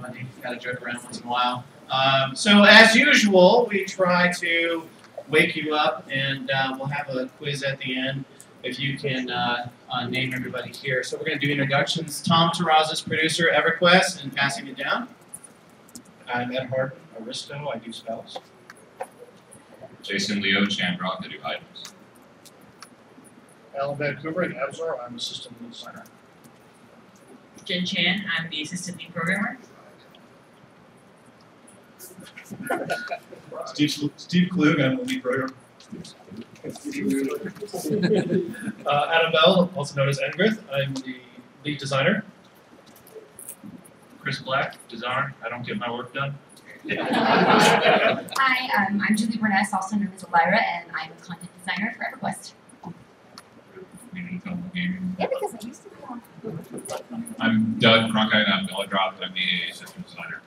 everybody. Got to joke around once in a while. So as usual, we try to wake you up, and we'll have a quiz at the end if you can name everybody here. So we're going to do introductions. Tom Terrazas, producer, EverQuest, and passing it down. I'm Ed Hart, Aristo, I do spells. Jason Leo, Chandrock, I do items. Alan Vancouver, Abzor, I'm assistant lead designer. Jen Chan, I'm the assistant lead programmer. Steve Klug, I'm the lead programmer. Adam Bell, also known as Engrith, I'm the lead designer. Chris Black, designer, I don't get my work done. Hi, I'm Julie Burness, also known as Elvira, and I'm a content designer for EverQuest. Yeah, because I used to be on. I'm Doug Cronkite, I'm Melodrop, I'm the AA system designer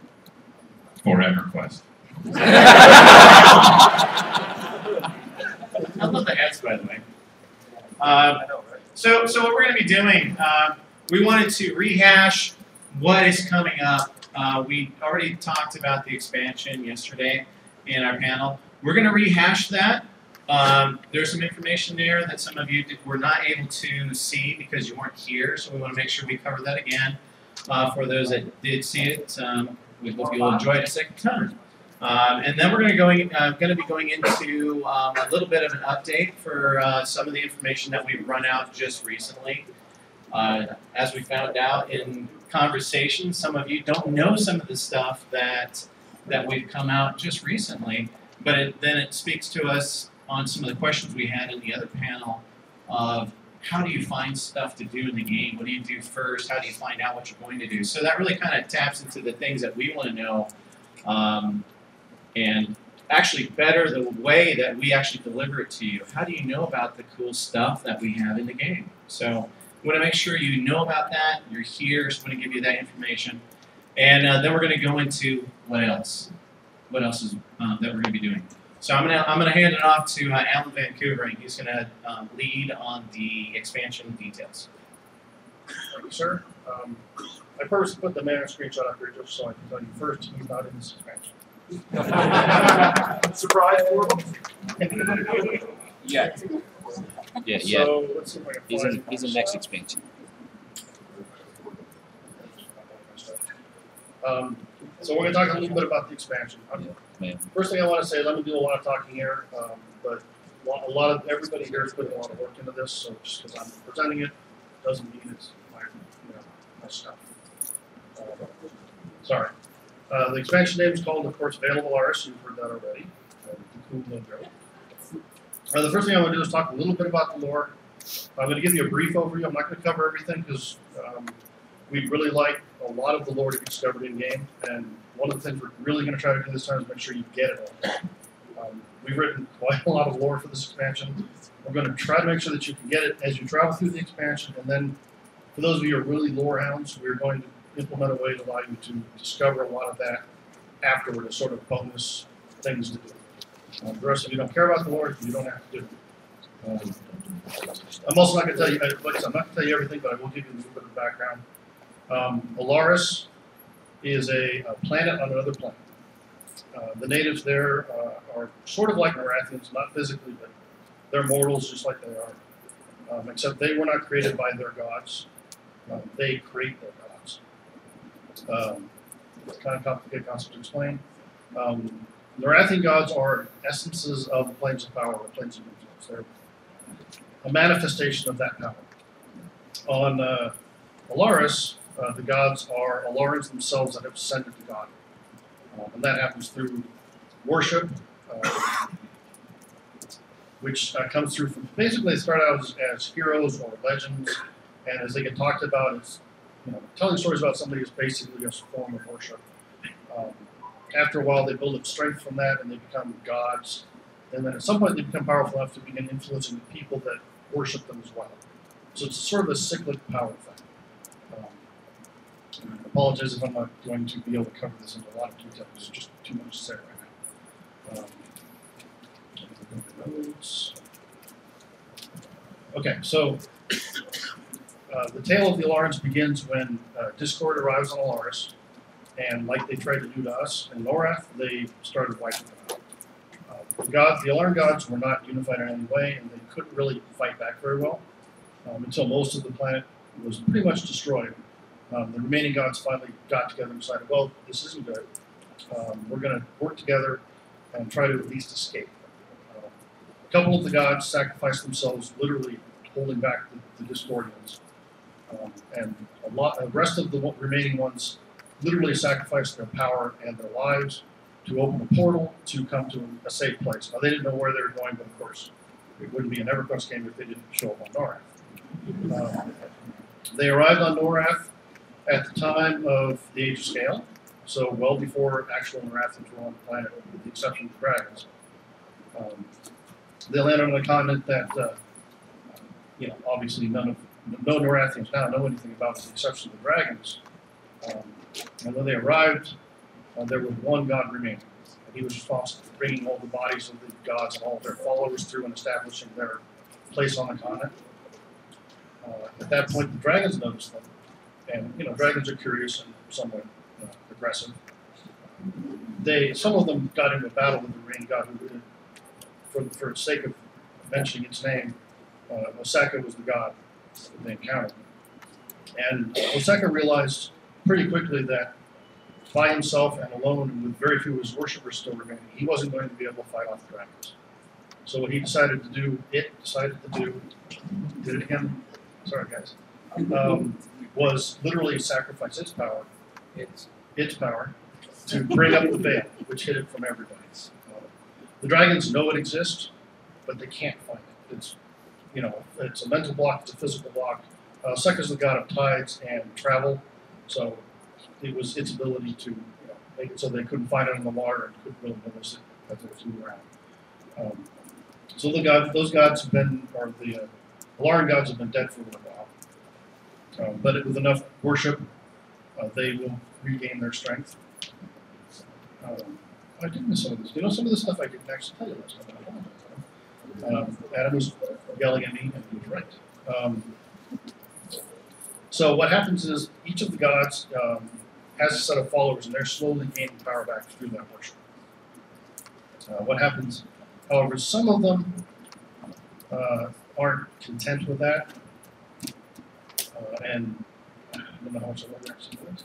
for EverQuest. I love the hats, by the way. So what we're going to be doing, we wanted to rehash what is coming up. We already talked about the expansion yesterday in our panel. We're going to rehash that. There's some information there that some of you were not able to see because you weren't here, so we want to make sure we cover that again. For those that did see it, we hope you'll enjoy it a second time. And then we're going to be going into a little bit of an update for some of the information that we've run out just recently. As we found out in conversation, some of you don't know some of the stuff that we've come out just recently, but then it speaks to us on some of the questions we had in the other panel of how do you find stuff to do in the game? What do you do first? How do you find out what you're going to do? So that really kind of taps into the things that we want to know. And actually better the way that we actually deliver it to you. How do you know about the cool stuff that we have in the game? So we want to make sure you know about that. You're here, so we want to give you that information. And then we're going to go into what else. What else is that we're going to be doing? So I'm gonna hand it off to Alan Vancouver, and he's going to lead on the expansion details. Thank you, sir. I purposely put the mana screenshot up here just so I can tell you first he's not in this expansion. Surprise for them. Yeah. Yeah, yeah. So let's see if I can find He's in next expansion. So we're going to talk a little bit about the expansion. Yeah. First thing I want to say is I'm going to do a lot of talking here, but a lot of everybody here is putting a lot of work into this. So just because I'm presenting it doesn't mean it's my stuff. Sorry. The expansion name is called, of course, Veil of Alaris. You've heard that already. Cool intro. The first thing I want to do is talk a little bit about the lore. I'm going to give you a brief overview. I'm not going to cover everything because we'd really like a lot of the lore to be discovered in game. And one of the things we're really going to try to do this time is make sure you get it all. We've written quite a lot of lore for this expansion. We're going to try to make sure that you can get it as you travel through the expansion. And then for those of you who are really lore hounds, we're going to implement a way to allow you to discover a lot of that afterward as sort of bonus things to do. The rest of you don't care about the lore, you don't have to do it. I'm also not going to tell you, like I said, I'm not going to tell you everything, but I will give you a little bit of background. Alaris is a planet on another planet. The natives there are sort of like Narathians, not physically, but they're mortals just like they are. Except they were not created by their gods. They create their gods. It's kind of complicated concept to explain. Narathian gods are essences of the planes of power, or planes of influence. They're a manifestation of that power. On Alaris, the gods are Alarans themselves that have ascended to God. And that happens through worship, which comes through from, basically they start out as heroes or legends, and as they get talked about, it's, telling stories about somebody is basically a form of worship. After a while, they build up strength from that, and they become gods. And then at some point, they become powerful enough to begin influencing the people that worship them as well. So it's sort of a cyclic power thing. I apologize if I'm not going to be able to cover this into a lot of detail. There's just too much to say right now. Okay, so the tale of the Alarans begins when Discord arrives on Alaris. and like they tried to do to us in Norath, they started wiping them out. The Alarm Gods were not unified in any way, and they couldn't really fight back very well until most of the planet was pretty much destroyed. The remaining gods finally got together and decided, well, this isn't good. We're going to work together and try to at least escape. A couple of the gods sacrificed themselves, literally holding back the Discordians. And the rest of the remaining ones literally sacrificed their power and their lives to open a portal to come to a safe place. Now, they didn't know where they were going, but of course, it wouldn't be an EverQuest game if they didn't show up on Norath. They arrived on Norath at the time of the Age of Scale, so well before actual Norathians were on the planet, with the exception of the dragons. They landed on a continent that, obviously no Norathians now know anything about, with the exception of the dragons. And when they arrived, there was one god remaining, and he was responsible for bringing all the bodies of the gods and all of their followers through and establishing their place on the continent. At that point, the dragons noticed them, and dragons are curious and somewhat aggressive. Some of them got into a battle with the remaining god, who, for the sake of mentioning its name, Osaka was the god that they encountered. And Osaka realized pretty quickly that by himself and alone, and with very few of his worshippers still remaining, he wasn't going to be able to fight off the dragons. So what he decided to do, did it again, sorry guys, was literally sacrifice its power to bring up the veil, which hid it from everybody. The dragons know it exists, but they can't find it. It's a mental block, it's a physical block. Sekka's the god of tides and travel, so it was its ability to make it so they couldn't find it in the water and couldn't really notice it as they flew around. So those gods have been, or the Alarm Gods have been dead for a little while. But with enough worship, they will regain their strength. I did miss some of this. Some of this stuff I didn't actually tell you last time. Adam was yelling at me, and he was right. So what happens is each of the gods has a set of followers, and they're slowly gaining power back through that worship. What happens, however, some of them aren't content with that, and I don't know how much I want to actually do it.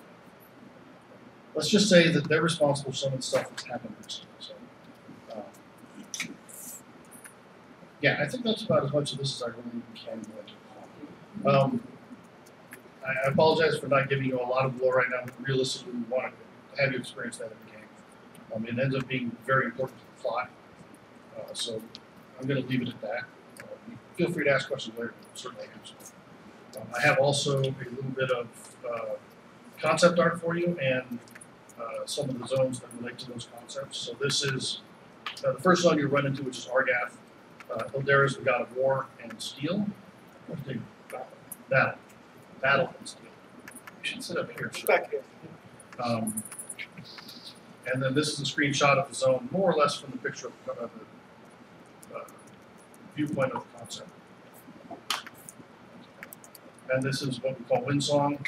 Let's just say that they're responsible for some of the stuff that's happened recently. So, yeah, I think that's about as much of this as I really can go into. I apologize for not giving you a lot of lore right now, but realistically, we want to have you experience that in the game. It ends up being very important to the plot, so I'm going to leave it at that. Feel free to ask questions later, but certainly answer. I have also a little bit of concept art for you and some of the zones that relate to those concepts. So this is the first zone you run into, which is Argath. Hildera is the god of war and steel. Battle and steel. You should sit up here. Back here. And then this is a screenshot of the zone, more or less from the picture of the viewpoint of the concept. And this is what we call Windsong.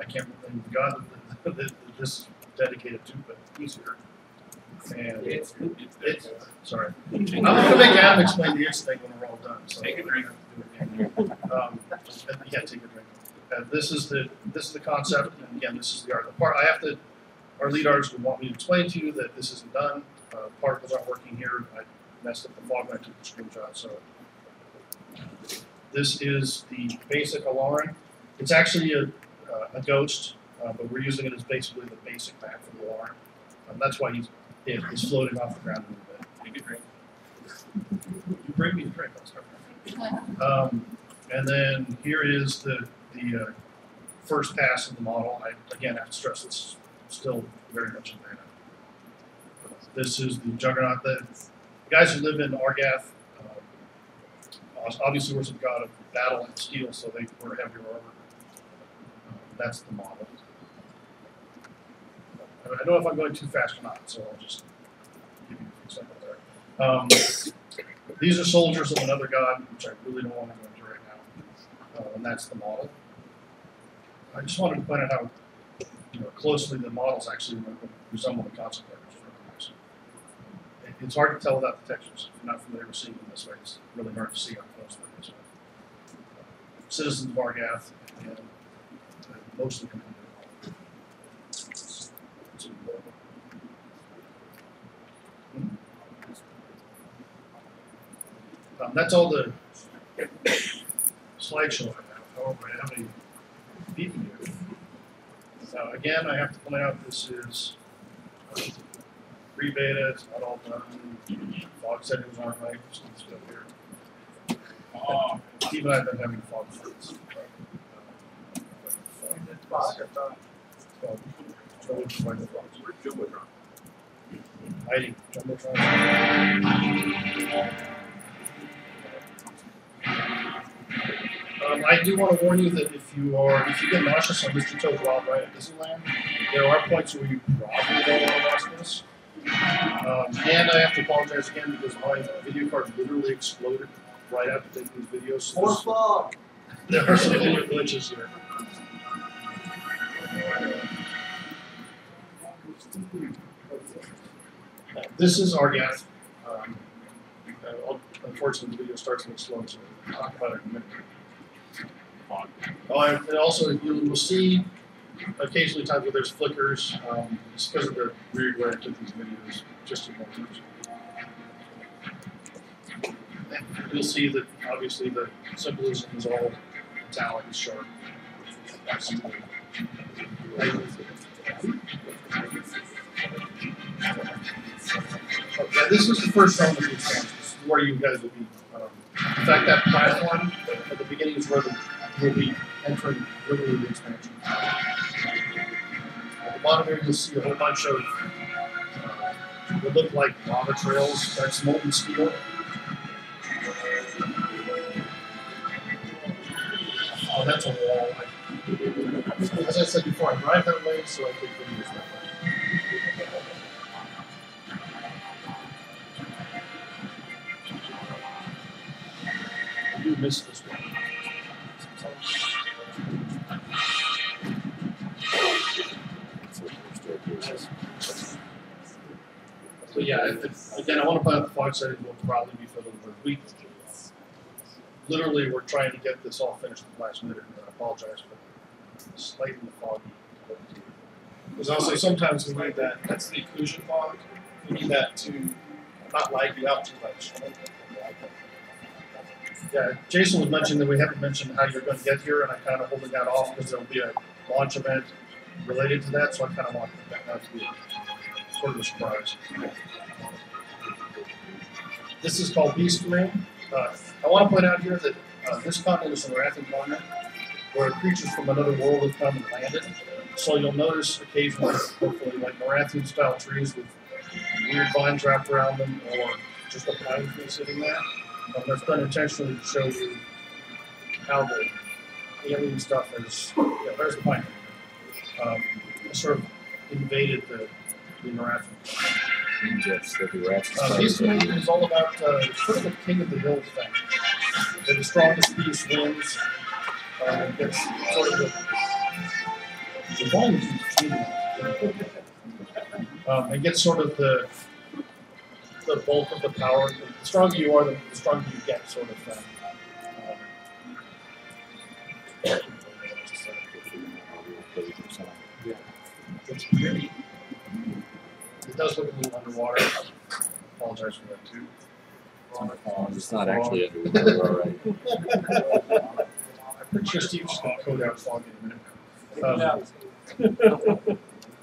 I can't remember the god that this is dedicated to, but he's here. And it's sorry. I'm going to make Adam explain the thing when we're all done. So Take a drink. Yeah, take a drink. This is the concept, and again, this is the art. Our lead artist would want me to explain to you that this isn't done. Particles aren't working here. I messed up the fog when I took the screenshot. So this is the basic alarm. It's actually a ghost, but we're using it as basically the basic map for the alarm. That's why it's floating off the ground a little bit. Take a drink. You bring me a drink. I'll start. And then here is the first pass of the model. I again have to stress it's still very much in beta. This is the Juggernaut. The guys who live in Argath obviously were some god of battle and steel, so they were heavier armor. That's the model. I don't know if I'm going too fast or not, so I'll just give you a few seconds there. These are soldiers of another god, which I really don't want to go into right now. And that's the model. I just wanted to point out how closely the models actually resemble the concept art. It's hard to tell without the textures. If you're not familiar with seeing them this way, it's really hard to see up close like this way. Citizens of Argath and mostly completed. That's all the slideshow I have. However, I have a preview. Again, I have to point out this is pre-beta. It's not all done. Fog settings aren't right. Still here. Steve and I have been having fog fights. Hiding. Jumbotron. I do want to warn you that if you get nauseous on Mr. Toad's Wild Ride at Disneyland, there are points where you probably don't want to watch this. And I have to apologize again because my video card literally exploded right after taking these videos. More fog. There are some video glitches here. This is Argath. Unfortunately, the video starts a little slow, so we'll talk about it in a minute. And also, you will see occasionally times where there's flickers, just because of the weird way I took these videos, just in one. You'll see that obviously the symbolism is all metallic and sharp. Yeah, this is the first zone of the expansion. This is where you guys will be. In fact, that platform at the beginning is where you'll be entering literally the expansion. At the bottom here, you'll see a whole bunch of what look like lava trails. That's molten steel. Oh, that's a wall. As I said before, I drive that way, so I take videos that way. I do miss this one. So yeah, again, I want to point out the fog setting will probably be fiddled with. Literally, we're trying to get this all finished at the last minute, and I apologize for slightly foggy. Because also sometimes we need that, that's the occlusion fog. We need that to not lag you out too much. Yeah, Jason was mentioning that we haven't mentioned how you're going to get here, and I'm kind of holding that off because there'll be a launch event related to that, so I kind of want that not to be sort of a surprise. This is called Beast Domain. I want to point out here that this continent is an Rathan continent, where creatures from another world have come and landed. So you'll notice occasionally, hopefully, like Morathian-style trees with weird vines wrapped around them, or just a pine tree sitting there. That's done intentionally to show you how the alien stuff has, there's the pine tree. Sort of invaded the Morathian. Beast Domain is all about sort of a king of the hill thing. Where the strongest beast wins. Gets sort of the volume keeps changing. It gets sort of the bulk of the power. The stronger you are, the stronger you get, sort of thing. It's pretty. It does look a little underwater. I apologize for that too. It's not actually underwater, all right. I'm pretty sure Steve's just going to code out fog in a minute.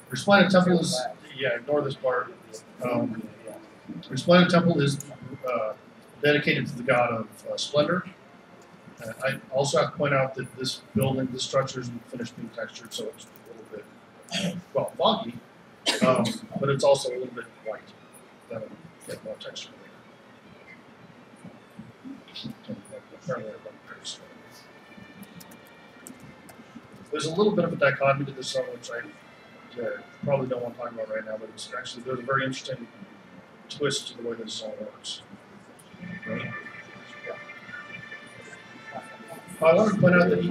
Resplendent Temple is, ignore this part. Resplendent Temple is dedicated to the god of splendor. I also have to point out that this building, this structure isn't finished being textured, so it's a little bit, foggy, but it's also a little bit white. That'll get more texture later. There's a little bit of a dichotomy to this song, which I probably don't want to talk about right now, but it's actually, there's a very interesting twist to the way this song works. I want to point out that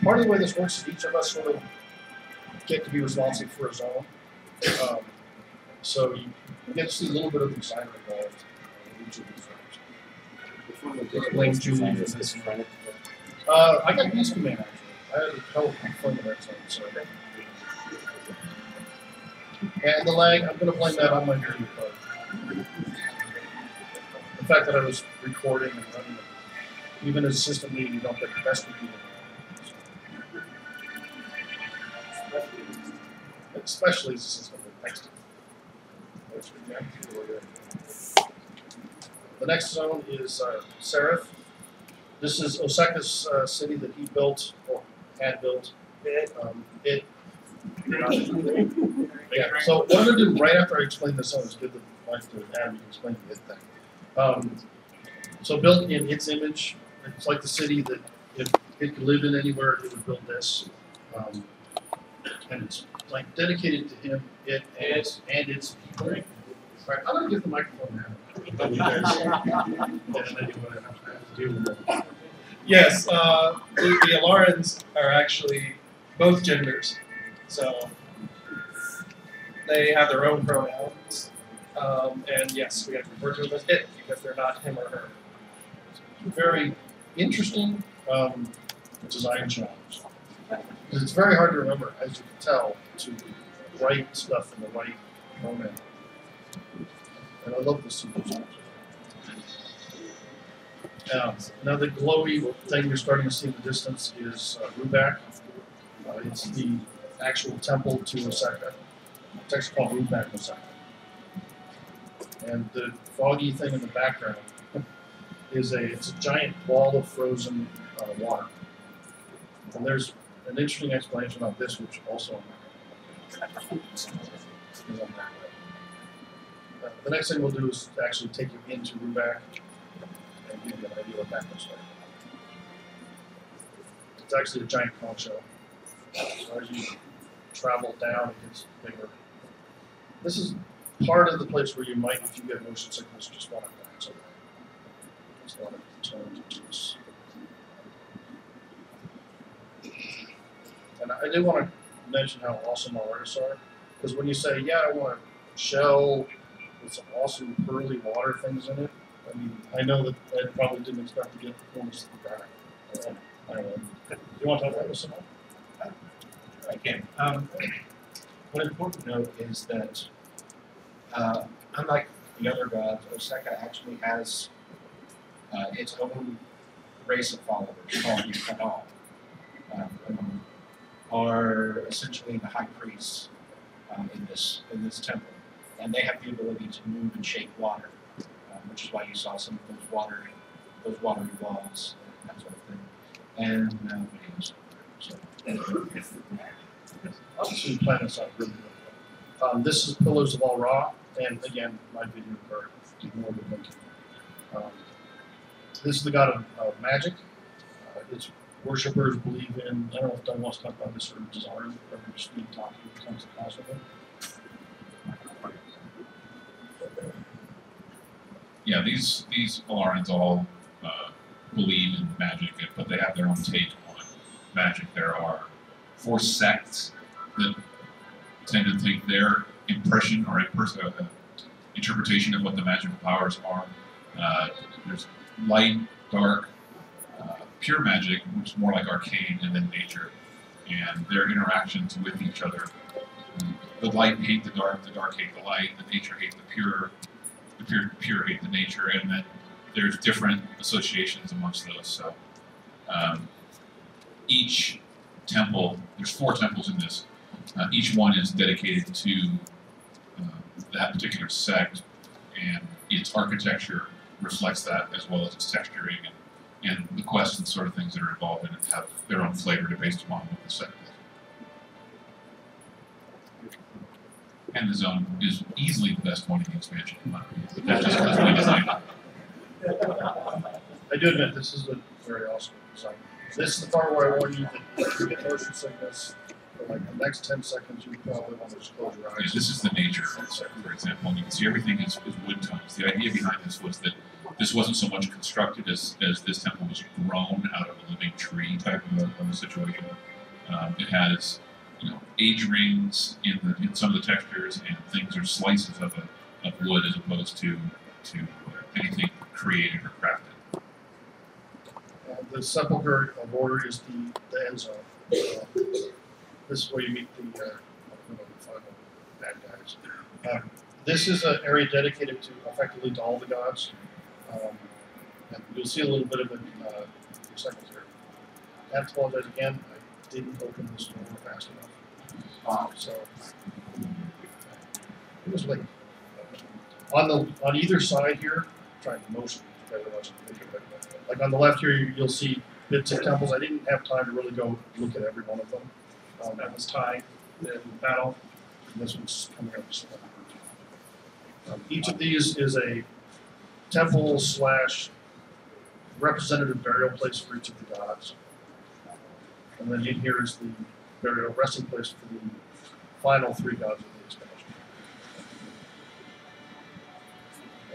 part of the way this works is each of us sort of get to be responsible for a zone. So you get to see a little bit of the designer involved in each of these zones. Explain Julie is this. I got Beast Command actually. I had a hell of fun with that zone. So. And the lag, I'm going to blame that on my video card. The fact that I was recording and running it. Even as a system lead, you don't get the best of people. Especially as a system lead. Next. The next zone is Seraph. This is Osaka's city that he built, or had built. Yeah, so what I'm going to do right after I explain this zone is give the mic to Adam to explain the thing. So built in its image, it's like the city that if it could live in anywhere, it would build this. And it's like dedicated to him, and it's right. All right, I'm going to give the microphone now. Yes, the Alarans are actually both genders, so they have their own pronouns. And yes, we have to refer to them as it because they're not him or her. Very interesting design challenge. Because it's very hard to remember, as you can tell, to write stuff in the right pronoun. And I love this super challenge. Now the glowy thing you're starting to see in the distance is Rubak. It's the actual temple to Osaka. It's actually called Rubak Osaka. And the foggy thing in the background is it's a giant ball of frozen water. And there's an interesting explanation of this, which also is on that way. The next thing we'll do is actually take you into Rubak and give you an idea what that looks like. It's actually a giant conch shell. So as you travel down, it gets bigger. This is part of the place where you might, if you get motion sickness, just want to glance over. Just want to turn to this. And I do want to mention how awesome our artists are, because when you say, yeah, I want a shell with some awesome pearly water things in it, I mean, I know that I probably didn't expect to get performance to the back. I don't know. You want to talk about this some more? I can. One important note is that unlike the other gods, Osaka actually has its own race of followers called the Kanal, are essentially the high priests in this temple, and they have the ability to move and shape water, which is why you saw some of those watery walls, that sort of thing. And Obviously, the planets are really good. This is Pillars of All Ra, and again, my video card is more than link. This is the god of magic. Its worshippers believe in, I don't know if Don wants to talk about this or design, or just need to talk to you comes to class with him. Yeah, these Alarans all believe in magic, but they have their own take on magic. There are 4 sects that tend to take their impression or interpretation of what the magical powers are. There's light, dark, pure magic, which is more like arcane, and then nature, and their interactions with each other. The light hate the dark hate the light, the nature hate the pure hate the nature, and then there's different associations amongst those. So each temple, there's 4 temples in this. Each one is dedicated to that particular sect, and its architecture reflects that, as well as its texturing and the quests and sort of things that are involved in it have their own flavor based upon what the sect is. And the zone is easily the best one in the expansion, in my opinion, but that's just because we designed it. I do admit this is a very awesome design. This is the part where I warn you that if you get motion sickness, for like the next 10 seconds, you probably want to just close your eyes. Yeah, this is the nature, for example, and you can see everything is wood tones. The idea behind this was that this wasn't so much constructed as this temple was grown out of a living tree type of a situation. It has, age rings in some of the textures, and things are slices of wood as opposed to anything created or crafted. The sepulcher of order is the end zone. This is where you meet the final bad guys. This is an area dedicated to effectively to all the gods. And you'll see a little bit of it in a few seconds here. I have to apologize again. I didn't open this door fast enough. So it was late. On either side here, I'm trying to motion you guys are watching the picture, but like on the left here, you'll see bits of temples. I didn't have time to really go look at every one of them. That was tied in battle. And this one's coming up. Each of these is a temple / representative burial place for each of the gods. And then in here is the burial resting place for the final 3 gods of the expansion.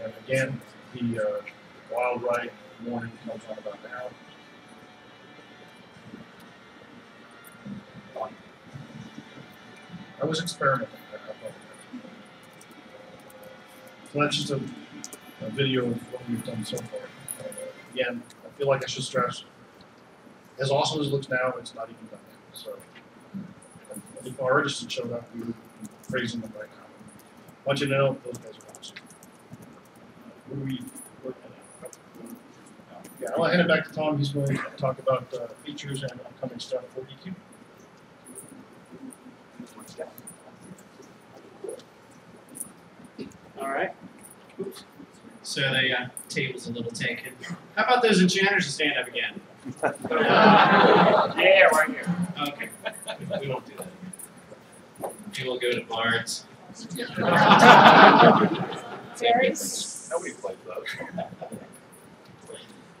And again, the wild rite warning comes on about now. I was experimenting. So that's just a video of what we've done so far. Again, I feel like I should stress, as awesome as it looks now, it's not even done yet. So if our artists had showed up, we would be praising them right now. I want you to know those guys are awesome. Yeah, I'll hand it back to Tom. He's going to talk about features and upcoming stuff for EQ. All right. Oops. So the table's a little taken. How about those enchanters to stand up again? Yeah, right here. Okay. We won't do that. We will go to bards. Nobody plays those.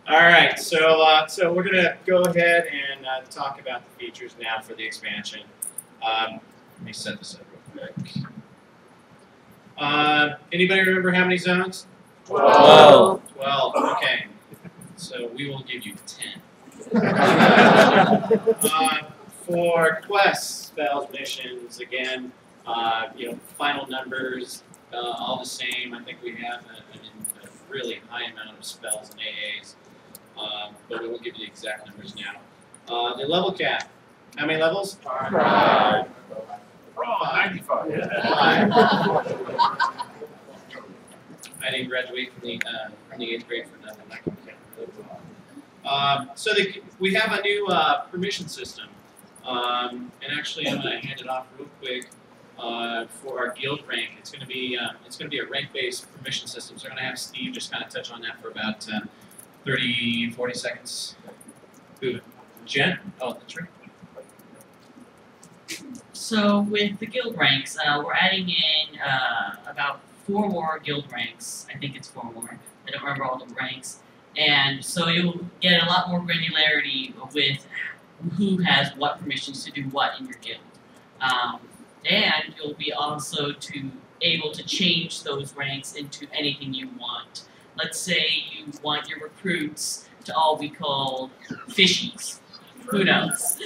All right. So we're gonna go ahead and talk about the features now for the expansion. Let me set this up real quick. Anybody remember how many zones? 12. 12, okay. So we will give you 10. For quests, spells, missions, again, final numbers, all the same. I think we have a really high amount of spells and AAs, but we won't give you the exact numbers now. The level cap, how many levels? 5. Wrong, 95. I didn't graduate from the 8th grade for nothing. I can count. So we have a new permission system, and actually I'm going to hand it off real quick for our guild rank. It's going to be a rank-based permission system. So I'm going to have Steve just kind of touch on that for about 30, 40 seconds. Who? Jen? Oh, that's right. So with the guild ranks, we're adding in about 4 more guild ranks. I think it's 4 more. I don't remember all the ranks. And so you'll get a lot more granularity with who has what permissions to do what in your guild. And you'll be also able to change those ranks into anything you want. Let's say you want your recruits to all be called fishies. Who knows?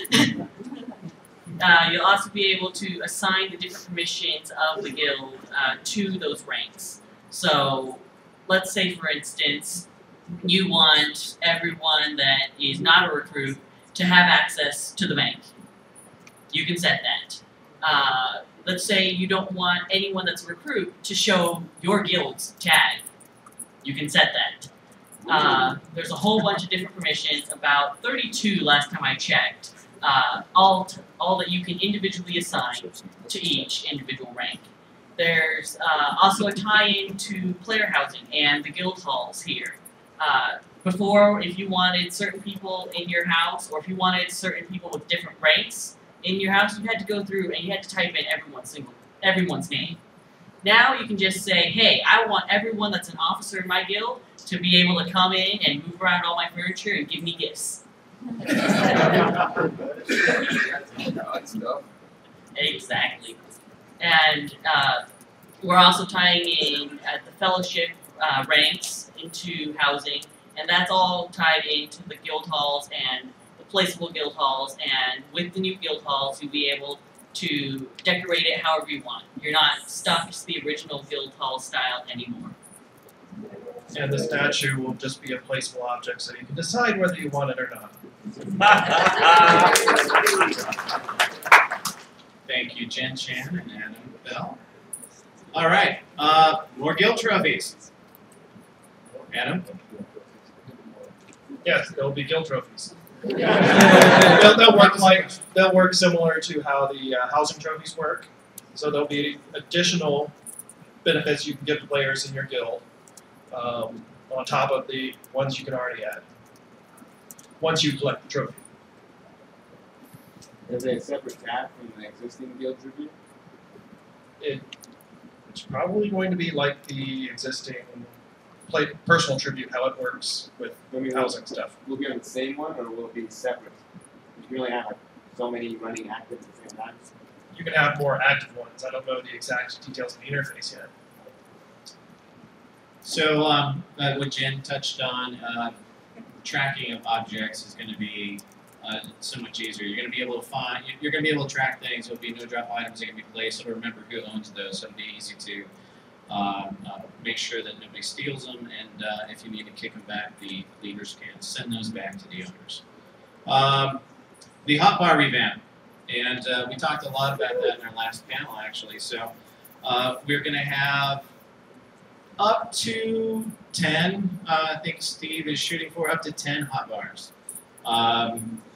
You'll also be able to assign the different permissions of the guild to those ranks. So, let's say for instance, you want everyone that is not a recruit to have access to the bank. You can set that. Let's say you don't want anyone that's a recruit to show your guild's tag. You can set that. There's a whole bunch of different permissions, about 32 last time I checked. All that you can individually assign to each individual rank. There's also a tie-in to player housing and the guild halls here. Before, if you wanted certain people in your house, or if you wanted certain people with different ranks in your house, you had to go through and you had to type in everyone's name. Now you can just say, hey, I want everyone that's an officer in my guild to be able to come in and move around all my furniture and give me gifts. Exactly. And we're also tying in at the fellowship ranks into housing, and that's all tied into the guild halls and the placeable guild halls. And with the new guild halls, you'll be able to decorate it however you want. You're not stuck to the original guild hall style anymore. And the statue will just be a placeable object, so you can decide whether you want it or not. Thank you, Jen Chan and Adam Bell. All right, more guild trophies. Adam? Yes, there will be guild trophies. They'll work similar to how the housing trophies work. So there'll be additional benefits you can give the players in your guild on top of the ones you can already add once you collect the trophy. Is it a separate tab from the existing guild tribute? It's probably going to be like the existing personal tribute, how it works with housing stuff. Will it be on the same one, or will it be separate? You can only have like so many running active at the same time. You can have more active ones. I don't know the exact details of the interface yet. So what Jen touched on, tracking of objects is going to be so much easier. You're going to be able to find, you're going to be able to track things. There'll be no drop items that can be placed. So remember who owns those. So it'll be easy to make sure that nobody steals them. And if you need to kick them back, the leaders can send those back to the owners. The hotbar revamp, and we talked a lot about that in our last panel, actually. So we're going to have up to 10. I think Steve is shooting for up to 10 hotbars.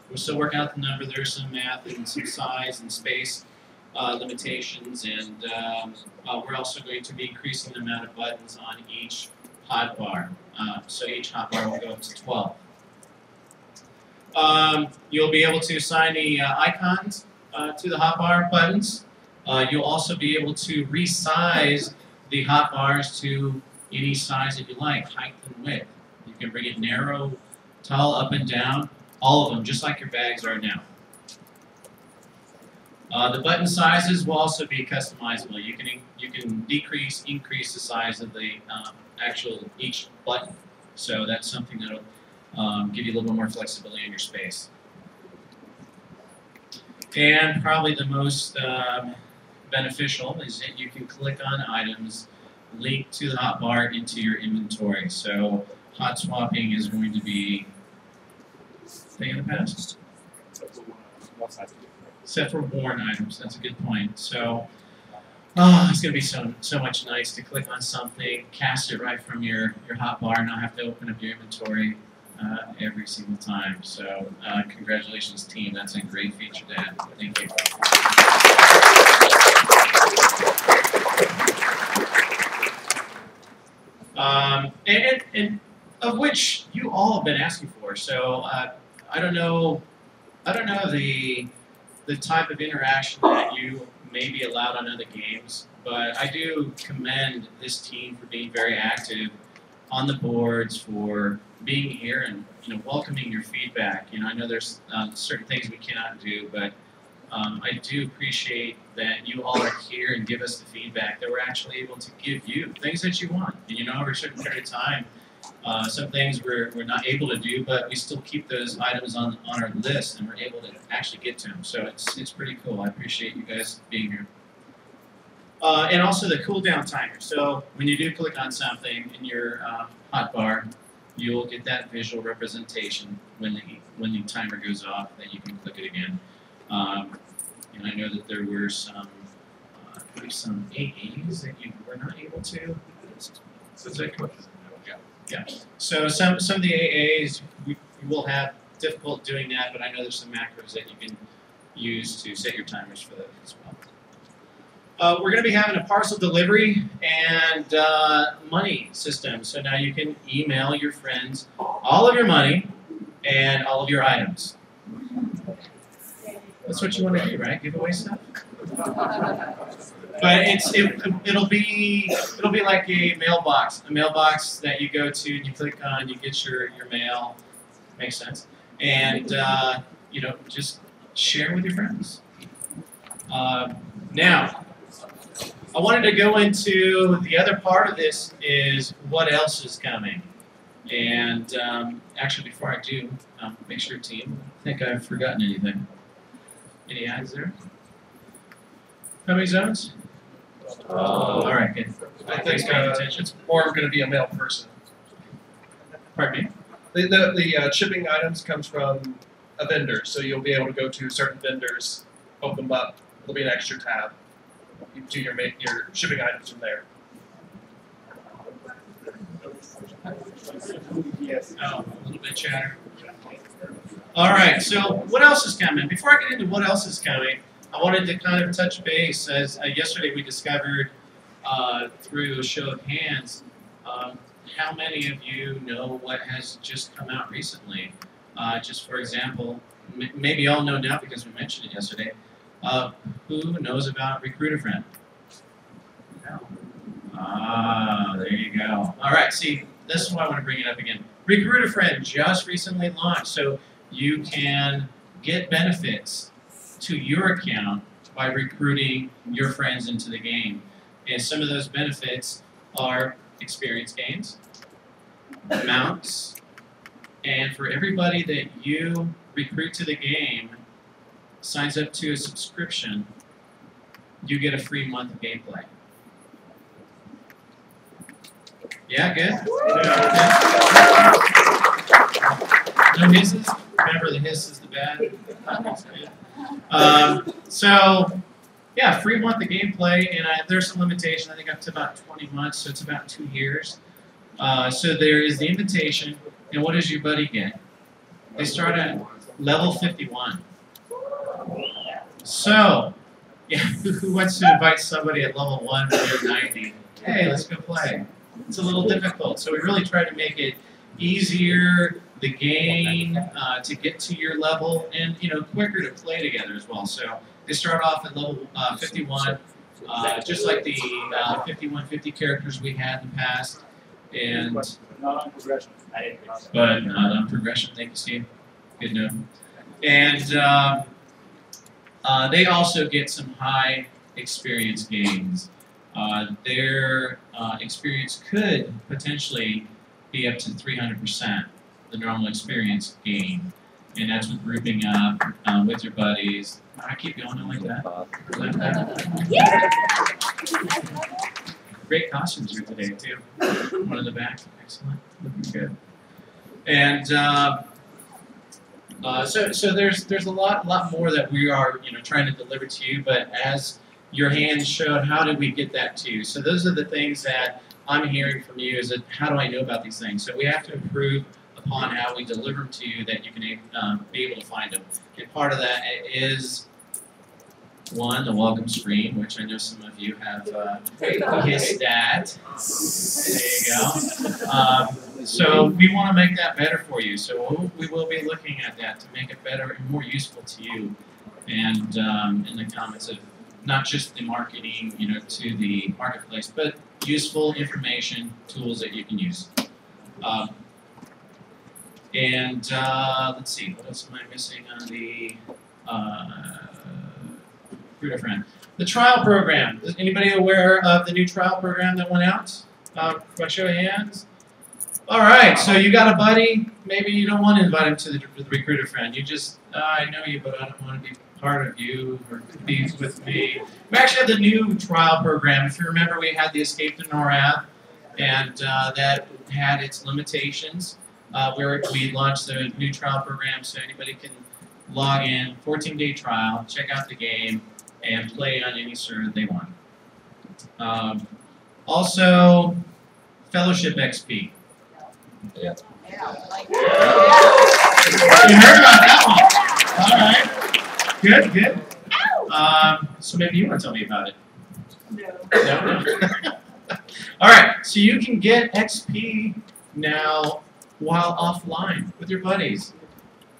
We're still working out the number. There's some math and some size and space limitations, and we're also going to be increasing the amount of buttons on each hotbar. So each hotbar will go up to 12. You'll be able to assign the icons to the hotbar buttons. You'll also be able to resize the hotbars to any size that you like, height and width. You can bring it narrow, tall, up and down, all of them, just like your bags are now. The button sizes will also be customizable. You can decrease, increase the size of the actual each button. So that's something that'll give you a little bit more flexibility in your space. And probably the most beneficial is that you can click on items linked to the hotbar into your inventory. So hot swapping is going to be a thing in the past. Except for worn items, that's a good point. So it's going to be so much nice to click on something, cast it right from your hotbar, not have to open up your inventory every single time. So congratulations, team. That's a great feature to add. Thank you. And of which you all have been asking for. So I don't know the type of interaction that you may be allowed on other games, but I do commend this team for being very active on the boards, for being here and welcoming your feedback. I know there's certain things we cannot do, but I do appreciate that you all are here and give us the feedback that we're actually able to give you things that you want. And over a certain period of time, some things we're not able to do, but we still keep those items on our list, and we're able to actually get to them. So it's pretty cool. I appreciate you guys being here. And also the cooldown timer. So when you do click on something in your hotbar, you'll get that visual representation when the timer goes off, that you can click it again. And I know that there were some AAs that you were not able to. Yeah. So some of the AAs we will have difficult doing that, but I know there's some macros that you can use to set your timers for that as well. We're going to be having a parcel delivery and money system. So now you can email your friends all of your money and all of your items. That's what you want to do, right? Give away stuff. But it'll be like a mailbox that you go to and you click on, you get your mail. Makes sense. And just share with your friends. Now, I wanted to go into the other part of this is what else is coming. And actually, before I do, make sure, team, I think I've forgotten anything. Any ads there? How many zones? All right, good. I think it's more going to be a male person. Pardon me? The shipping items comes from a vendor, so you'll be able to go to certain vendors, open them up. There'll be an extra tab. You do your shipping items from there. Yes. Oh, a little bit chatter. All right, so what else is coming? Before I get into what else is coming, I wanted to kind of touch base. As yesterday we discovered through a show of hands, how many of you know what has just come out recently? Just for example, maybe you all know now because we mentioned it yesterday. Who knows about Recruiter Friend? No. Ah, there you go. All right, see, this is why I want to bring it up again. Recruiter Friend just recently launched, so you can get benefits to your account by recruiting your friends into the game. And some of those benefits are experience gains, mounts, and for everybody that you recruit to the game, signs up to a subscription, you get a free month of gameplay. Yeah, good? No hisses? Remember, the hiss is the bad. So, yeah, free month of gameplay, and there's some limitation, I think up to about 20 months, so it's about 2 years. So there is the invitation, and what does your buddy get? They start at level 51. So, yeah, who wants to invite somebody at level 1 when you're 90? Hey, let's go play. It's a little difficult, so we really try to make it easier, the game, to get to your level, and quicker to play together as well. So they start off at level 51, just like the 5150 characters we had in the past, and Not on progression. but not on progression. Thank you, Steve. Good note. And they also get some high experience gains. Their experience could potentially be up to 300%, the normal experience gain. And that's with grouping up with your buddies. I keep going on like that. Great costumes here today, too. One in the back. Excellent. Looking good. And so there's a lot more that we are trying to deliver to you, but as your hands showed, how did we get that to you? So those are the things that I'm hearing from you, is that how do I know about these things? So we have to improve upon how we deliver them to you, that you can be able to find them. And part of that is, one, the welcome screen, which I know some of you have hissed at. There you go. So we want to make that better for you. So we will be looking at that to make it better and more useful to you. And in the comments of not just the marketing, to the marketplace, but useful information, tools that you can use. Let's see, what else am I missing on the Recruiter Friend? The trial program. Is anybody aware of the new trial program that went out? By show of hands? All right, so you got a buddy. Maybe you don't want to invite him to the Recruiter Friend. You just, I know you, but I don't want to be part of you or be with me. We actually have the new trial program. If you remember, we had the Escape to NORAD, and that had its limitations. Where we launched the new trial program, so anybody can log in, 14-day trial, check out the game, and play on any server they want. Also, Fellowship XP. Yeah. You heard about that one. All right. Good, good. So maybe you want to tell me about it. No. All right. So you can get XP now while offline with your buddies.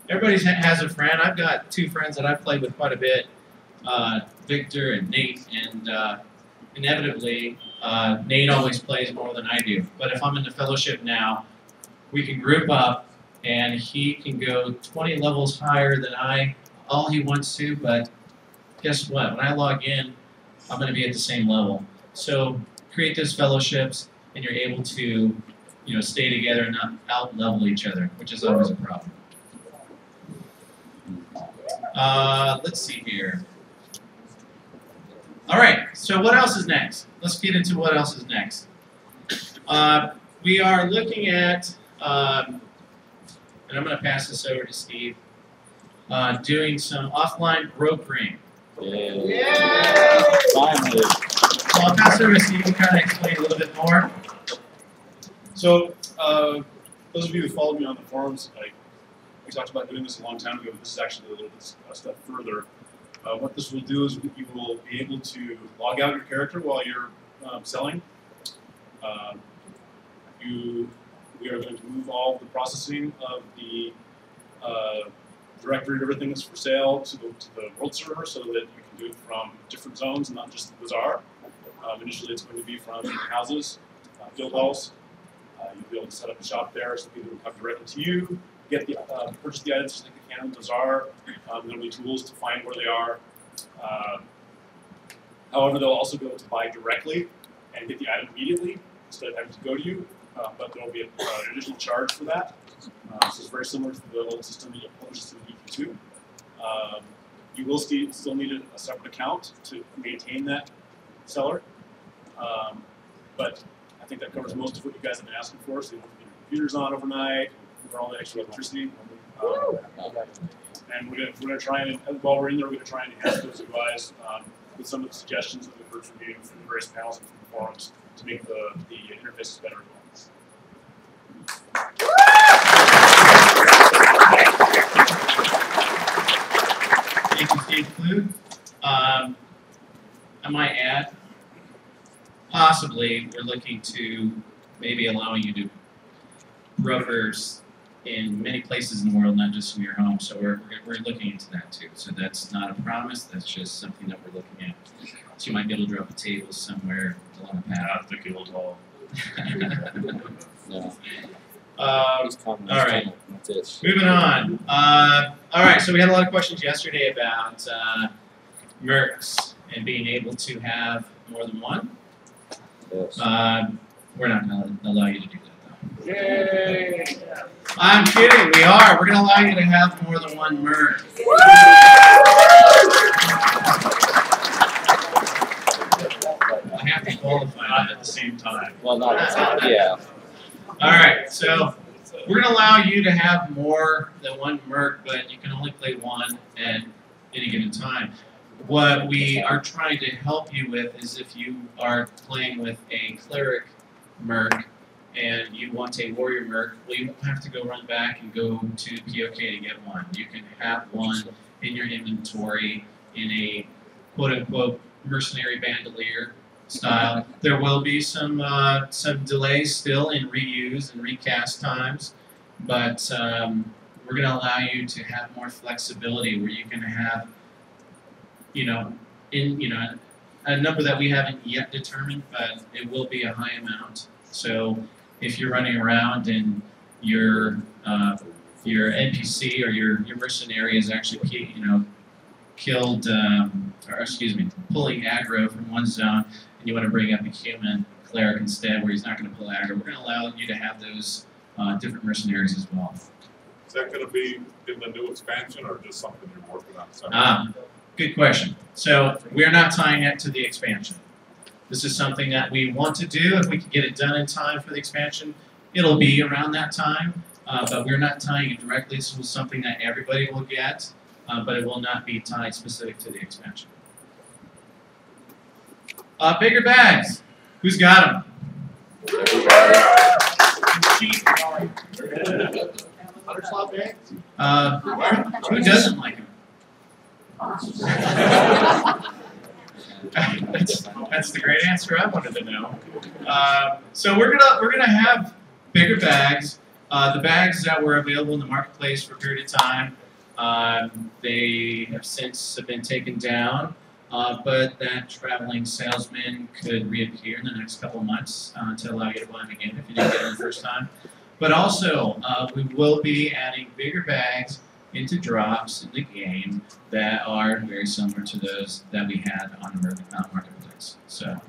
Everybody has a friend. I've got 2 friends that I've played with quite a bit, Victor and Nate, and inevitably, Nate always plays more than I do. But if I'm in the fellowship now, we can group up, and he can go 20 levels higher than all he wants to, but guess what? When I log in, I'm going to be at the same level. So create those fellowships, and you're able to, stay together and not out-level each other, which is always a problem. Let's see here. All right, so what else is next? Let's get into what else is next. We are looking at, and I'm going to pass this over to Steve, doing some offline brokering. Yeah. Finally. So I'll pass it over to Steve to kind of explain a little bit more. So, those of you who followed me on the forums, we talked about doing this a long time ago. This is actually a little bit a step further. What this will do is you will be able to log out your character while you're selling. We are going to move all the processing of the directory of everything that's for sale to the world server so that you can do it from different zones, not just the bazaar. Initially, it's going to be from houses, guild halls. You'll be able to set up a shop there so people will come directly to you, get the purchase the items just like they can in the bazaar. There'll be tools to find where they are. However, they'll also be able to buy directly and get the item immediately instead of having to go to you. But there will be an additional charge for that. So it's very similar to the old system that you purchased in EP2. You will still need a separate account to maintain that seller. But I think that covers most of what you guys have been asking for. So you don't have to get your computers on overnight, for all the extra electricity. And we're gonna try and while we're in there, we're gonna try and enhance those UIs with some of the suggestions that we've heard from you from the various panels and from the forums to make the interfaces better. Thank you, Steve Clue. I might add, possibly we're looking to maybe allowing you to brokers in many places in the world, not just from your home. So we're looking into that too. So that's not a promise. That's just something that we're looking at. So you might be able to drop a table somewhere along the path. Not the guild hall. No. All right. Moving on. All right. So we had a lot of questions yesterday about mercs and being able to have more than one. Yes. We're not going to allow you to do that, though. Yay! I'm kidding. We are. We're going to allow you to have more than one merc. I have to qualify that at the same time. Well, not yeah. All right. So we're going to allow you to have more than one merc, but you can only play one at any given time. What we are trying to help you with is if you are playing with a cleric merc and you want a warrior merc, well, you won't have to go run back and go to POK to get one. You can have one in your inventory in a quote-unquote mercenary bandolier style. There will be some delays still in reuse and recast times, but we're going to allow you to have more flexibility where you can have a number that we haven't yet determined, but it will be a high amount. So if you're running around and your NPC or your mercenary is actually killed pulling aggro from one zone, and you want to bring up a human cleric instead, where he's not going to pull aggro, we're going to allow you to have those different mercenaries as well. Is that going to be in the new expansion, or just something you're working on? Good question. So we're not tying it to the expansion. This is something that we want to do. If we can get it done in time for the expansion, it'll be around that time. But we're not tying it directly. This was something that everybody will get, but it will not be tied specific to the expansion. Bigger bags. Who's got them? Who doesn't like them? That's the great answer I wanted to know. So we're gonna have bigger bags. The bags that were available in the marketplace for a period of time, they have since been taken down. But that traveling salesman could reappear in the next couple of months to allow you to buy them again if you didn't get them the first time. But also, we will be adding bigger bags into drops in the game that are very similar to those that we had on the marketplace. So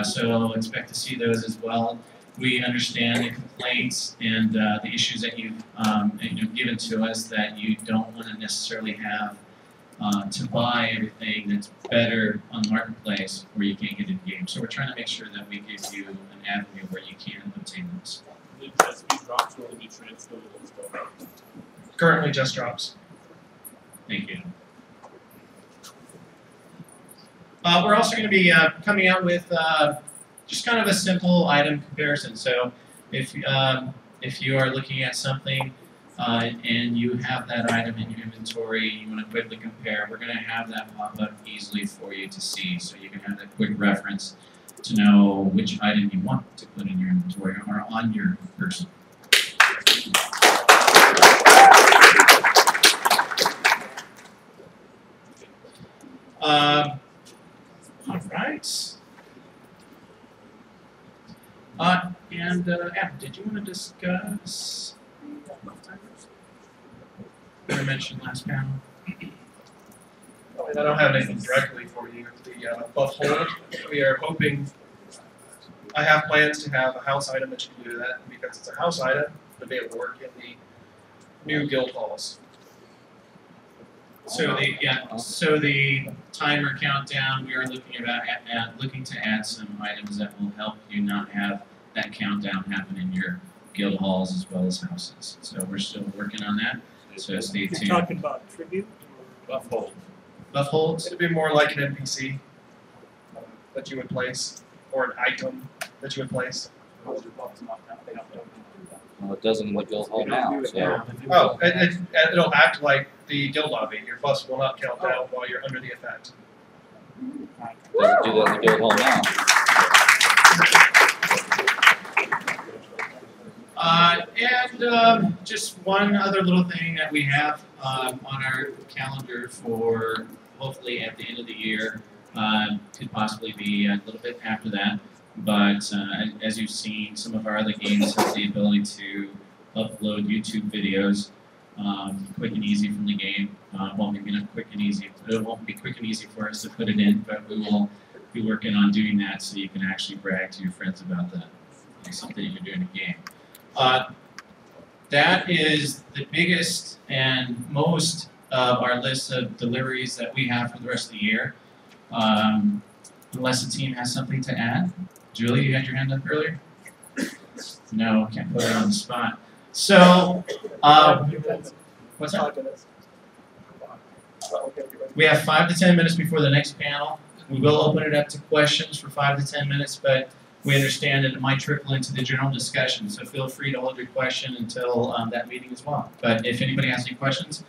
So expect to see those as well. We understand the complaints and the issues that you've given to us that you don't want to necessarily have to buy everything that's better on the marketplace where you can't get in the game. So we're trying to make sure that we give you an avenue where you can obtain those. The SP drops will be transferred as well. Currently just drops. Thank you. We're also going to be coming out with just kind of a simple item comparison. So if you are looking at something and you have that item in your inventory, you want to quickly compare, we're going to have that pop up easily for you to see, so you can have that quick reference to know which item you want to put in your inventory or on your person. All right. Adam, did you want to discuss what I mentioned last panel? I don't have anything directly for you. The buff hold, we are hoping, I have plans to have a house item that you can do that, because it's a house item to be able to work in the new guild halls. So the timer countdown, we are looking to add some items that will help you not have that countdown happen in your guild halls as well as houses. So we're still working on that. So stay tuned. You're talking about tribute? Buff hold. Buff holds? It'd be more like an NPC that you would place, or an item that you would place. Well, it doesn't in the guild hall now, so. Oh, it'll act like the guild lobby. Your buffs will not count down while you're under the effect. Doesn't do that in the guild hall now. And just one other little thing that we have on our calendar for hopefully at the end of the year, could possibly be a little bit after that, but as you've seen, some of our other games have the ability to upload YouTube videos quick and easy from the game. Well, maybe not quick and easy. It won't be quick and easy for us to put it in, but we will be working on doing that so you can actually brag to your friends about that. Something you're doing in the game. That is the biggest and most of our list of deliveries that we have for the rest of the year. Unless the team has something to add. Julie, you had your hand up earlier? No, can't put it on the spot. So, what's that? We have 5 to 10 minutes before the next panel. We will open it up to questions for 5 to 10 minutes, but we understand that it might trickle into the general discussion, so feel free to hold your question until that meeting as well. But if anybody has any questions,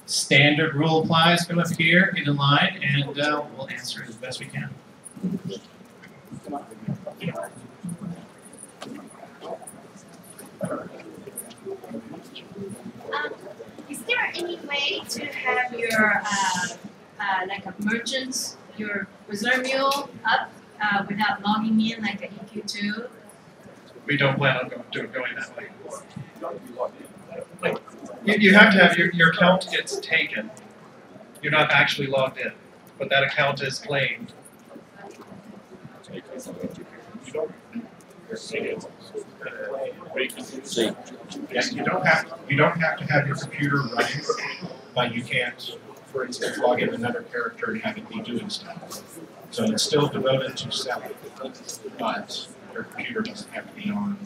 standard rule applies. Come up here, get in line, and we'll answer it as best we can. Is there any way to have your like a merchants, your reserve mule up without logging in like a EQ2? We don't plan on going that way. You have to have your account gets taken. You're not actually logged in, but that account is claimed. Yes, you don't have to have your computer running, but you can't, for instance, log in another character and have it be doing stuff. So it's still devoted to selling, but your computer doesn't have to be on.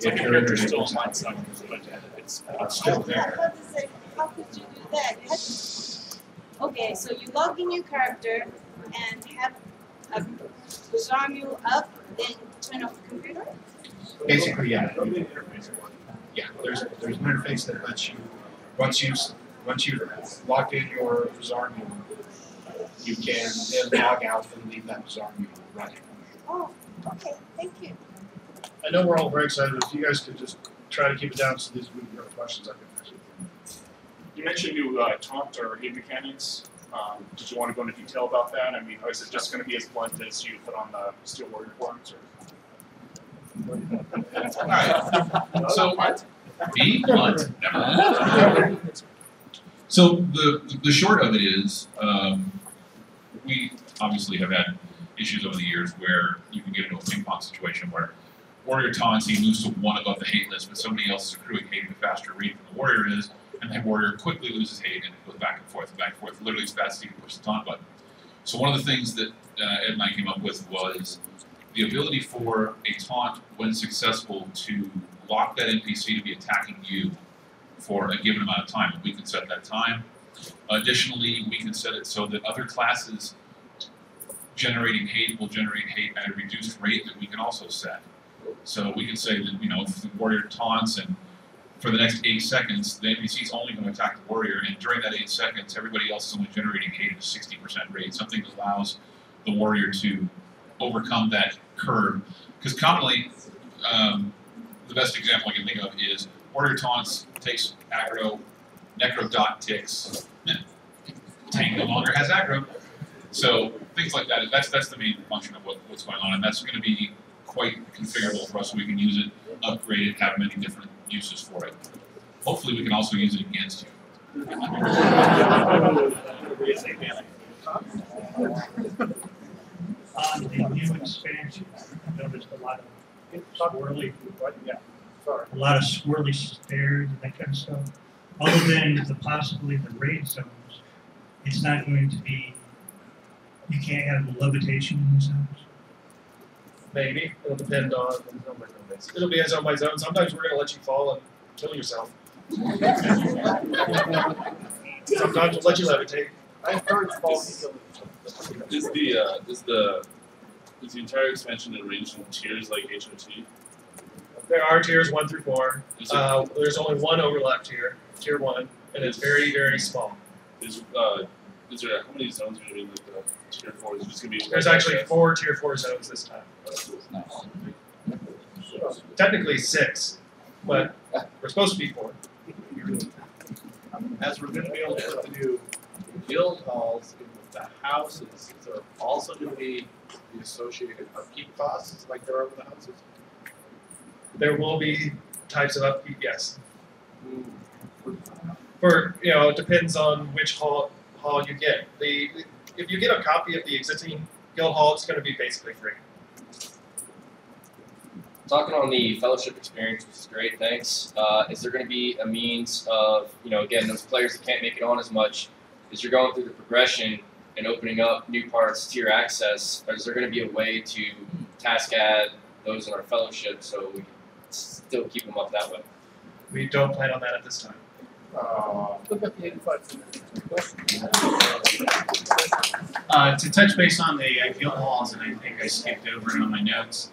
If your internet still is on on, something, but it's still there. How could you do that? Okay, so you log in your character and have a bizarre mule up, then turn off the computer? Basically, yeah. Yeah, there's an interface that lets you, once you've logged in your bizarre mule, you can then log out and leave that bizarre mule running. Oh, okay, thank you. I know we're all very excited, but if you guys could just try to keep it down so these would be no questions I could answer. you mentioned new taunt or hit mechanics. Did you want to go into detail about that? I mean, or is it just going to be as blunt as you put on the Steel Warrior forms? Alright, so be blunt. So the short of it is, we obviously have had issues over the years where you can get into a ping pong situation where warrior taunts, he moves to 1 above the hate list, but somebody else is accruing hate at a faster rate than the warrior is, and that warrior quickly loses hate and it goes back and forth, literally as fast as you can push the taunt button. So one of the things that Ed and I came up with was the ability for a taunt, when successful, to lock that NPC to be attacking you for a given amount of time. We can set that time. Additionally, we can set it so that other classes generating hate will generate hate at a reduced rate that we can also set. So we can say that, if the warrior taunts and for the next 8 seconds, the NPC is only going to attack the warrior, and during that 8 seconds, everybody else is only generating hate at a 60% rate, something that allows the warrior to overcome that curve. Because commonly, the best example I can think of is warrior taunts, takes aggro, necro dot ticks, tank no longer has aggro. So things like that, that's the main function of what's going on, and that's going to be quite configurable for us so we can use it, upgrade it, have many different uses for it. Hopefully we can also use it against you. On the new expansion, I noticed a lot of swirly stairs and that kind of stuff. Other than possibly the raid zones, it's not going to be, you can't have levitation in the zones. Maybe. It'll depend on, it'll be a zone by zone. Sometimes we're going to let you fall and kill yourself. Sometimes we'll let you levitate. I encourage fall to kill yourself. Is the entire expansion arranged in tiers like HOT? There are tiers 1 through 4. There's only one overlap tier, tier 1, and it's very, very small. Is there, how many zones are going to be like tier 4? Is it just going to be? There's actually 4 tier 4 zones this time. Technically 6, but we're supposed to be 4. As we're going to be able to put the new guild halls in the houses, is there also going to be the associated upkeep costs like there are with the houses? There will be types of upkeep, yes. For, it depends on which hall you get. If you get a copy of the existing guild hall, it's going to be basically free. Talking on the fellowship experience, which is great, thanks. Is there going to be a means of, again, those players that can't make it on as much, as you're going through the progression and opening up new parts, tier access, is there going to be a way to task add those in our fellowship so we can still keep them up that way? We don't plan on that at this time. To touch base on the guild halls, and I think I skipped over it on my notes,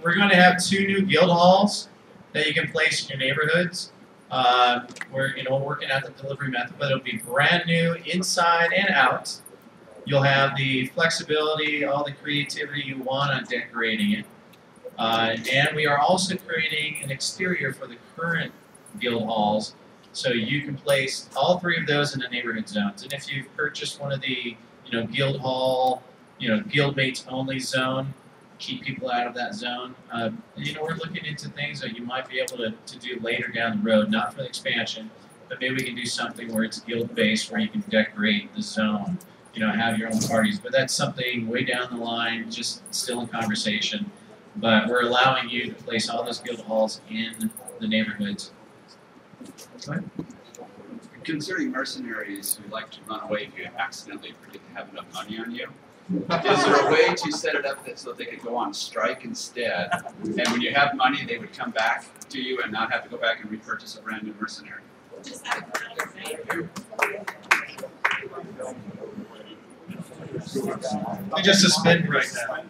we're going to have 2 new guild halls that you can place in your neighborhoods. We're working out the delivery method, but it'll be brand new inside and out. You'll have the flexibility, all the creativity you want on decorating it. And we are also creating an exterior for the current guild halls, so you can place all 3 of those in the neighborhood zones. And if you've purchased one of the, guild hall, guild mates only zone, keep people out of that zone. We're looking into things that you might be able to do later down the road, not for the expansion, but maybe we can do something where it's guild based, where you can decorate the zone, have your own parties. But that's something way down the line, just still in conversation. But we're allowing you to place all those guild halls in the neighborhoods. Concerning mercenaries who like to run away if you accidentally forget to have enough money on you, is there a way to set it up so that they could go on strike instead? And when you have money, they would come back to you and not have to go back and repurchase a brand new mercenary? They just suspend right now.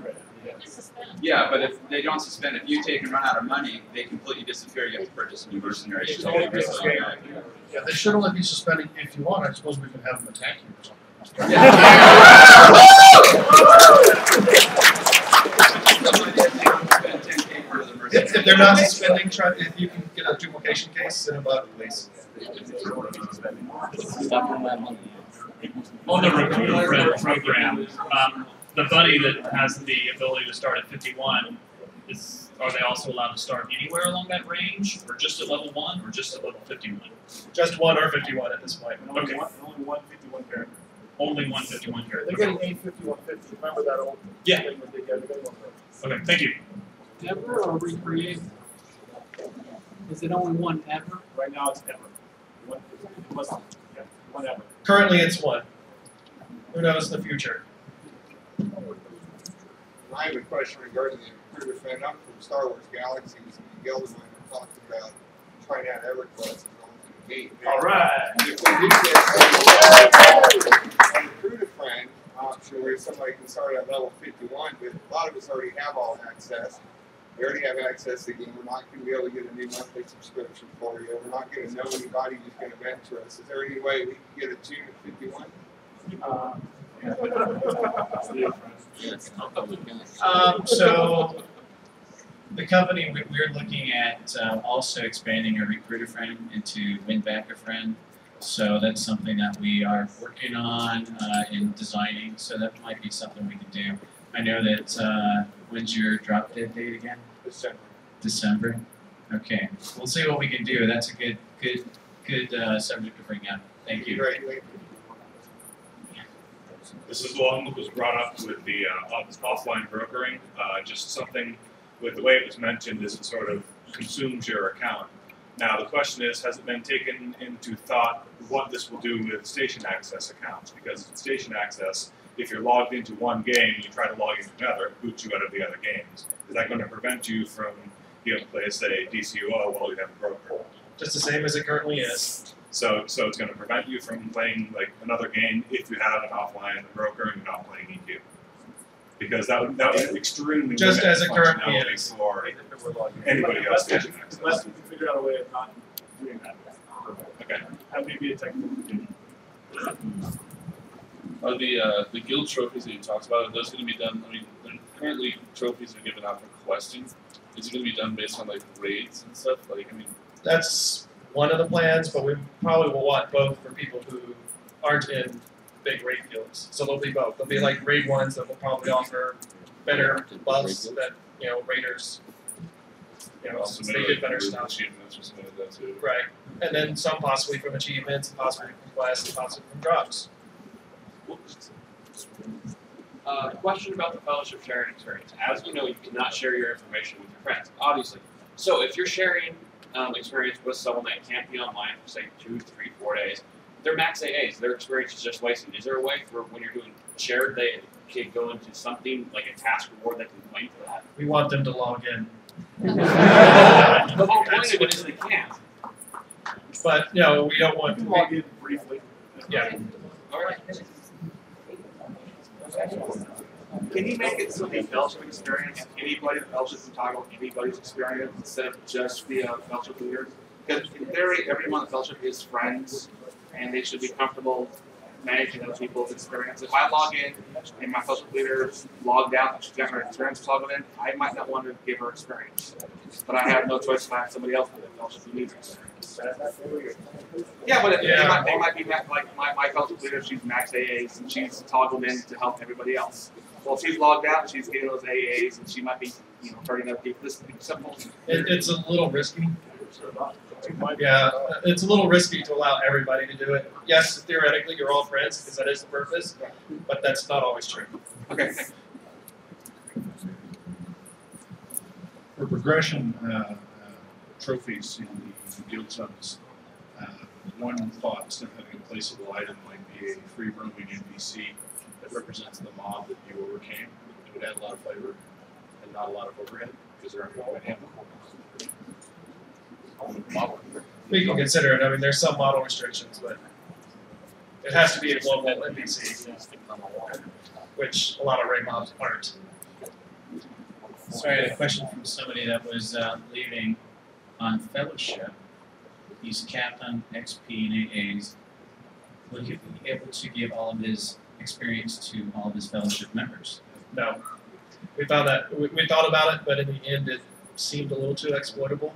Yeah, but if they don't suspend, if you take and run out of money, they completely disappear. You have to purchase a new mercenary. Yeah, they should only be suspending if you want. I suppose we can have them attack you or something. If they're not suspending, if you can get a duplication case, send them out, please. On the recruiter program, the buddy that has the ability to start at 51, are they also allowed to start anywhere along that range, or just at level 1, or just at level 51? Just 1 or 51 at this point. Only one 51 character. only 151 They're characters. getting 850, 150. Remember that old Yeah. thing that they get? They're getting one of those. Okay, thank you. Ever or recreate? Is it only one ever? Right now it's ever. It was, yeah, one ever. Currently, it's one. Who knows the future? I have a question regarding the recruiter fan. I'm from Star Wars Galaxies, and Gilda and I talked about trying out EverQuest. All right. If we do get a recruiter friend option where somebody can start at level 51, but a lot of us already have all access. We already have access again. We're not going to be able to get a new monthly subscription for you. We're not going to know anybody who's going to mentor us. Is there any way we can get a tune at 51? So the company we're looking at also expanding a recruiter friend into win back a friend. So that's something that we are working on in designing. So that might be something we can do. I know that when's your drop dead date again? December. December. Okay, we'll see what we can do. That's a good subject to bring up. Thank you. Great, thank you. This is one that was brought up with the offline brokering. Just something with the way it was mentioned is it sort of consumes your account. Now the question is, has it been taken into thought what this will do with station access accounts? Because in station access, if you're logged into one game and you try to log into another, it boots you out of the other games. Is that going to prevent you from being able to play, say, DCUO while you have a broker? Just the same as it currently is. So it's going to prevent you from playing like another game if you have an offline broker and you're not playing EQ. Because that would extremely just limit as it the currently functionality is for anybody else station access. Unless we can figure out a way of not doing that. Okay. That may be a technical issue. Are the guild trophies that you talked about, are those going to be done? I mean, currently trophies are given out for questing. Is it going to be done based on like raids and stuff? Like, I mean, That's one of the plans, but we probably will want both for people who aren't in big raid guilds. So there'll be both. There'll be like raid ones that will probably offer better buffs that raiders, also they maybe did like better group stuff. achievements or something like that too. Right, and then some possibly from achievements, and possibly from quests, and possibly from drops. Question about the fellowship sharing experience. As you know, you cannot share your information with your friends, obviously. So if you're sharing experience with someone that can't be online for say 2, 3, 4 days, they're max AAs. Their experience is just wasted. Is there a way for when you're doing shared, they can go into something like a task reward that can claim for that? We want them to log in. The whole point of it is they can't. But we don't want to log in briefly. Yeah. All right. Can you make it so the fellowship experience, anybody in the fellowship can toggle anybody's experience instead of just the fellowship leader? Because in theory, everyone in the fellowship is friends, and they should be comfortable managing other people's experience. If I log in and my fellowship leader logged out and she's got her experience logged in, I might not want to give her experience. But I have no choice if I have somebody else in the fellowship who needs experience. Yeah, but they might be like my fellowship leader, she's max AAs and she's toggled in to help everybody else. Well, she's logged out and she's getting those AAs and she might be, hurting other people. This is simple. It's a little risky. Yeah, it's a little risky to allow everybody to do it. Yes, theoretically, you're all friends because that is the purpose, but that's not always true. Okay. For progression trophies in the guild subs, one thought instead of having a placeable item might be a free roaming NPC that represents the mob that you overcame. It would add a lot of flavor and not a lot of overhead because there aren't going to have We can consider it. I mean, there's some model restrictions, but it has to be a global NPC, which a lot of raid mobs aren't. Sorry, I had a question from somebody that was leaving on Fellowship. He's capped on XP and AAs. Will he be able to give all of his experience to all of his Fellowship members? No. We found that we thought about it, but in the end, it seemed a little too exploitable.